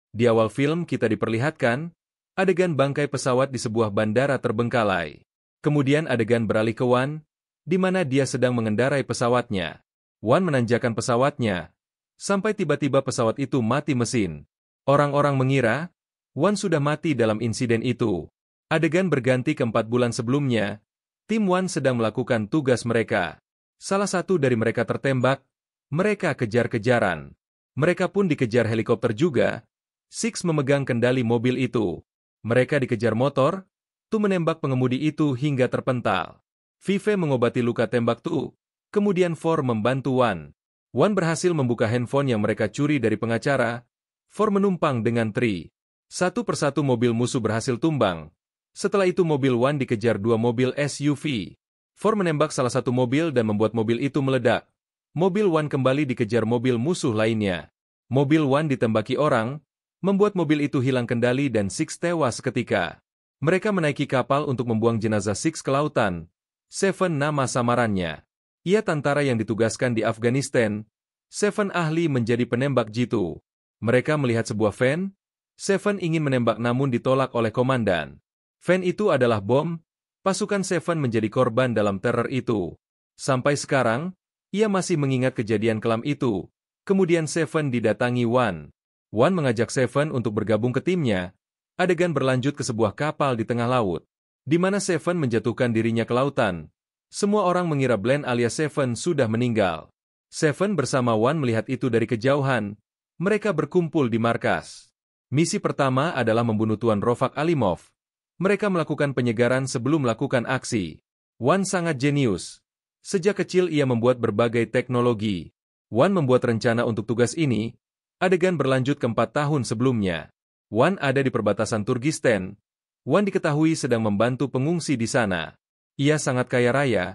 Di awal film kita diperlihatkan, adegan bangkai pesawat di sebuah bandara terbengkalai. Kemudian adegan beralih ke Wan, di mana dia sedang mengendarai pesawatnya. Wan menanjakan pesawatnya, sampai tiba-tiba pesawat itu mati mesin. Orang-orang mengira, Wan sudah mati dalam insiden itu. Adegan berganti ke 4 bulan sebelumnya, tim Wan sedang melakukan tugas mereka. Salah satu dari mereka tertembak, mereka kejar-kejaran. Mereka pun dikejar helikopter juga. Six memegang kendali mobil itu. Mereka dikejar motor, Tu menembak pengemudi itu hingga terpental. Vive mengobati luka tembak Tu, kemudian Four membantu Wan. Wan berhasil membuka handphone yang mereka curi dari pengacara. Four menumpang dengan Tri. Satu persatu mobil musuh berhasil tumbang. Setelah itu mobil Wan dikejar 2 mobil SUV. Four menembak salah satu mobil dan membuat mobil itu meledak. Mobil Wan kembali dikejar mobil musuh lainnya. Mobil Wan ditembaki orang, membuat mobil itu hilang kendali dan Six tewas seketika. Mereka menaiki kapal untuk membuang jenazah Six ke lautan. Seven nama samarannya. Ia tentara yang ditugaskan di Afghanistan. Seven ahli menjadi penembak jitu. Mereka melihat sebuah van. Seven ingin menembak namun ditolak oleh komandan. Van itu adalah bom. Pasukan Seven menjadi korban dalam teror itu. Sampai sekarang, ia masih mengingat kejadian kelam itu. Kemudian Seven didatangi Wan. Wan mengajak Seven untuk bergabung ke timnya. Adegan berlanjut ke sebuah kapal di tengah laut, di mana Seven menjatuhkan dirinya ke lautan. Semua orang mengira Bland alias Seven sudah meninggal. Seven bersama Wan melihat itu dari kejauhan. Mereka berkumpul di markas. Misi pertama adalah membunuh Tuan Rofak Alimov. Mereka melakukan penyegaran sebelum melakukan aksi. Wan sangat jenius. Sejak kecil ia membuat berbagai teknologi. Wan membuat rencana untuk tugas ini. Adegan berlanjut ke 4 tahun sebelumnya. Wan ada di perbatasan Turkistan. Wan diketahui sedang membantu pengungsi di sana. Ia sangat kaya raya.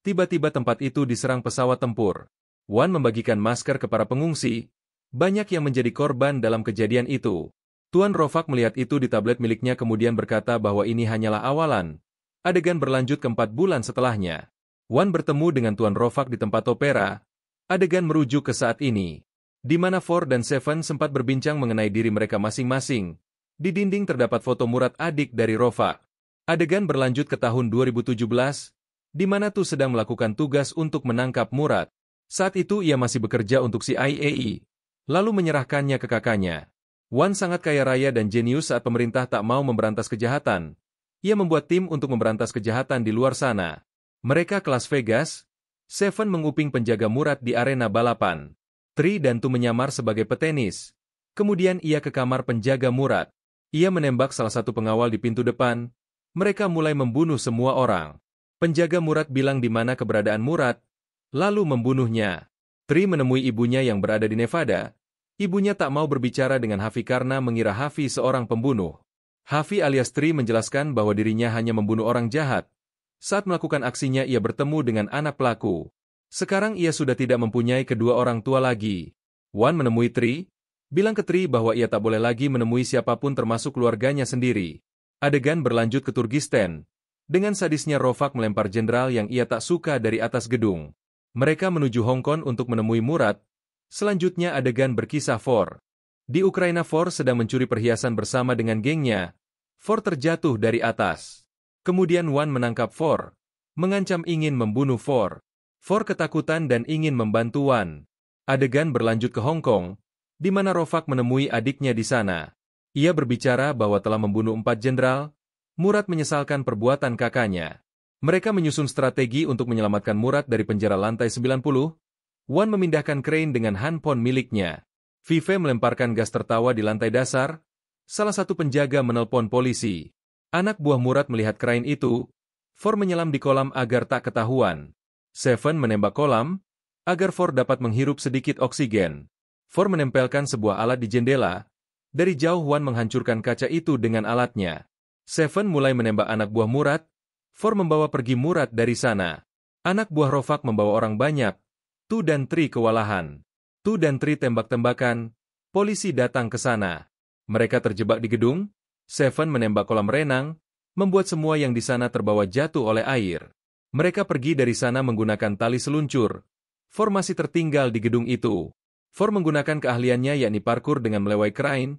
Tiba-tiba tempat itu diserang pesawat tempur. Wan membagikan masker ke para pengungsi. Banyak yang menjadi korban dalam kejadian itu. Tuan Rofak melihat itu di tablet miliknya kemudian berkata bahwa ini hanyalah awalan. Adegan berlanjut ke 4 bulan setelahnya. Wan bertemu dengan Tuan Rofak di tempat opera. Adegan merujuk ke saat ini, di mana Four dan Seven sempat berbincang mengenai diri mereka masing-masing. Di dinding terdapat foto Murad adik dari Rofak. Adegan berlanjut ke tahun 2017, di mana Tu sedang melakukan tugas untuk menangkap Murad. Saat itu ia masih bekerja untuk CIA, lalu menyerahkannya ke kakaknya. Wan sangat kaya raya dan jenius saat pemerintah tak mau memberantas kejahatan. Ia membuat tim untuk memberantas kejahatan di luar sana. Mereka ke Las Vegas. Seven menguping penjaga Murad di arena balapan. Tri dan Tu menyamar sebagai petenis. Kemudian ia ke kamar penjaga Murad. Ia menembak salah satu pengawal di pintu depan. Mereka mulai membunuh semua orang. Penjaga Murad bilang di mana keberadaan Murad, lalu membunuhnya. Tri menemui ibunya yang berada di Nevada. Ibunya tak mau berbicara dengan Hafi karena mengira Hafi seorang pembunuh. Hafi alias Tri menjelaskan bahwa dirinya hanya membunuh orang jahat. Saat melakukan aksinya ia bertemu dengan anak pelaku. Sekarang ia sudah tidak mempunyai kedua orang tua lagi. Wan menemui Tri, bilang ke Tri bahwa ia tak boleh lagi menemui siapapun termasuk keluarganya sendiri. Adegan berlanjut ke Turkistan. Dengan sadisnya Rofak melempar jenderal yang ia tak suka dari atas gedung. Mereka menuju Hong Kong untuk menemui Murad. Selanjutnya adegan berkisah Four. Di Ukraina Four sedang mencuri perhiasan bersama dengan gengnya. Four terjatuh dari atas. Kemudian Wan menangkap Four, mengancam ingin membunuh Four. Four ketakutan dan ingin membantu Wan. Adegan berlanjut ke Hong Kong, di mana Rofak menemui adiknya di sana. Ia berbicara bahwa telah membunuh 4 jenderal. Murad menyesalkan perbuatan kakaknya. Mereka menyusun strategi untuk menyelamatkan Murad dari penjara lantai 90. Wan memindahkan crane dengan handphone miliknya. Vive melemparkan gas tertawa di lantai dasar. Salah satu penjaga menelpon polisi. Anak buah Murad melihat crane itu. Four menyelam di kolam agar tak ketahuan. Seven menembak kolam, agar Four dapat menghirup sedikit oksigen. Four menempelkan sebuah alat di jendela. Dari jauh Wan menghancurkan kaca itu dengan alatnya. Seven mulai menembak anak buah Murad. Four membawa pergi Murad dari sana. Anak buah Rofak membawa orang banyak. Tu dan Tri kewalahan. Tu dan Tri tembak-tembakan. Polisi datang ke sana. Mereka terjebak di gedung. Seven menembak kolam renang, membuat semua yang di sana terbawa jatuh oleh air. Mereka pergi dari sana menggunakan tali seluncur. Four masih tertinggal di gedung itu. Four menggunakan keahliannya yakni parkur dengan melewai crane.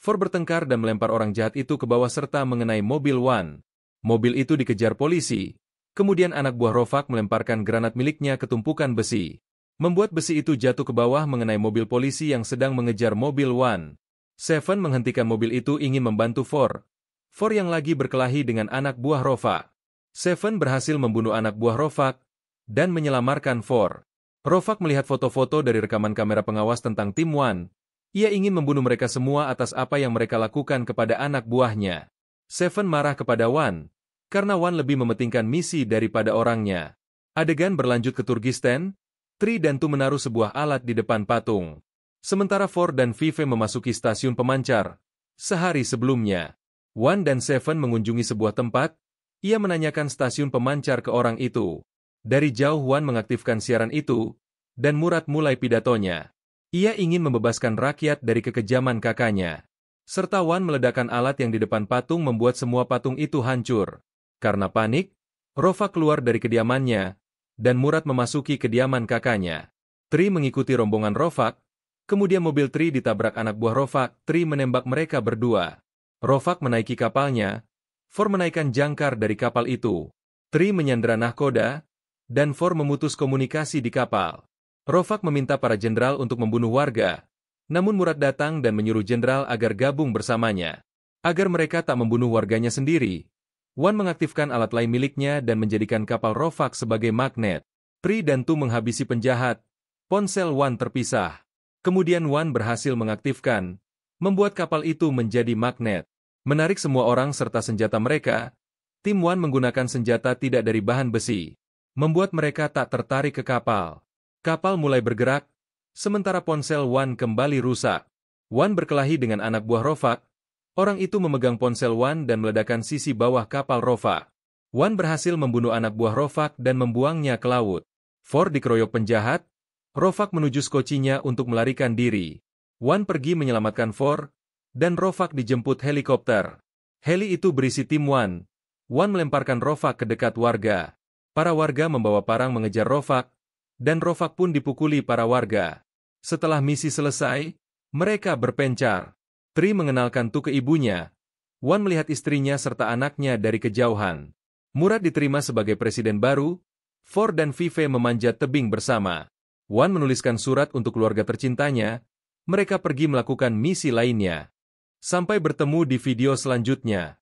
For bertengkar dan melempar orang jahat itu ke bawah serta mengenai mobil Wan. Mobil itu dikejar polisi. Kemudian anak buah Rovak melemparkan granat miliknya ke tumpukan besi. Membuat besi itu jatuh ke bawah mengenai mobil polisi yang sedang mengejar mobil Wan. Seven menghentikan mobil itu ingin membantu For. For yang lagi berkelahi dengan anak buah Rovak. Seven berhasil membunuh anak buah Rovak dan menyelamatkan For. Rovak melihat foto-foto dari rekaman kamera pengawas tentang tim Wan. Ia ingin membunuh mereka semua atas apa yang mereka lakukan kepada anak buahnya. Seven marah kepada Wan, karena Wan lebih mementingkan misi daripada orangnya. Adegan berlanjut ke Turkistan, Tri dan Tu menaruh sebuah alat di depan patung. Sementara For dan Vive memasuki stasiun pemancar. Sehari sebelumnya, Wan dan Seven mengunjungi sebuah tempat. Ia menanyakan stasiun pemancar ke orang itu. Dari jauh Wan mengaktifkan siaran itu, dan Murad mulai pidatonya. Ia ingin membebaskan rakyat dari kekejaman kakaknya. Serta Wan meledakkan alat yang di depan patung membuat semua patung itu hancur. Karena panik, Rovak keluar dari kediamannya, dan Murad memasuki kediaman kakaknya. Tri mengikuti rombongan Rovak, kemudian mobil Tri ditabrak anak buah Rovak. Tri menembak mereka berdua. Rovak menaiki kapalnya, For menaikkan jangkar dari kapal itu. Tri menyandera nahkoda, dan For memutus komunikasi di kapal. Rovak meminta para jenderal untuk membunuh warga, namun Murad datang dan menyuruh jenderal agar gabung bersamanya. Agar mereka tak membunuh warganya sendiri, Wan mengaktifkan alat lain miliknya dan menjadikan kapal Rovak sebagai magnet. Tri dan Tu menghabisi penjahat, ponsel Wan terpisah. Kemudian Wan berhasil mengaktifkan, membuat kapal itu menjadi magnet. Menarik semua orang serta senjata mereka, tim Wan menggunakan senjata tidak dari bahan besi, membuat mereka tak tertarik ke kapal. Kapal mulai bergerak, sementara ponsel Wan kembali rusak. Wan berkelahi dengan anak buah Rovak. Orang itu memegang ponsel Wan dan meledakkan sisi bawah kapal Rovak. Wan berhasil membunuh anak buah Rovak dan membuangnya ke laut. For dikeroyok penjahat. Rovak menuju skocinya untuk melarikan diri. Wan pergi menyelamatkan For, dan Rovak dijemput helikopter. Heli itu berisi tim Wan. Wan melemparkan Rovak ke dekat warga. Para warga membawa parang mengejar Rovak, dan Rovak pun dipukuli para warga. Setelah misi selesai, mereka berpencar. Tri mengenalkan Tu ke ibunya. Wan melihat istrinya serta anaknya dari kejauhan. Murad diterima sebagai presiden baru. For dan Vive memanjat tebing bersama. Wan menuliskan surat untuk keluarga tercintanya. Mereka pergi melakukan misi lainnya. Sampai bertemu di video selanjutnya.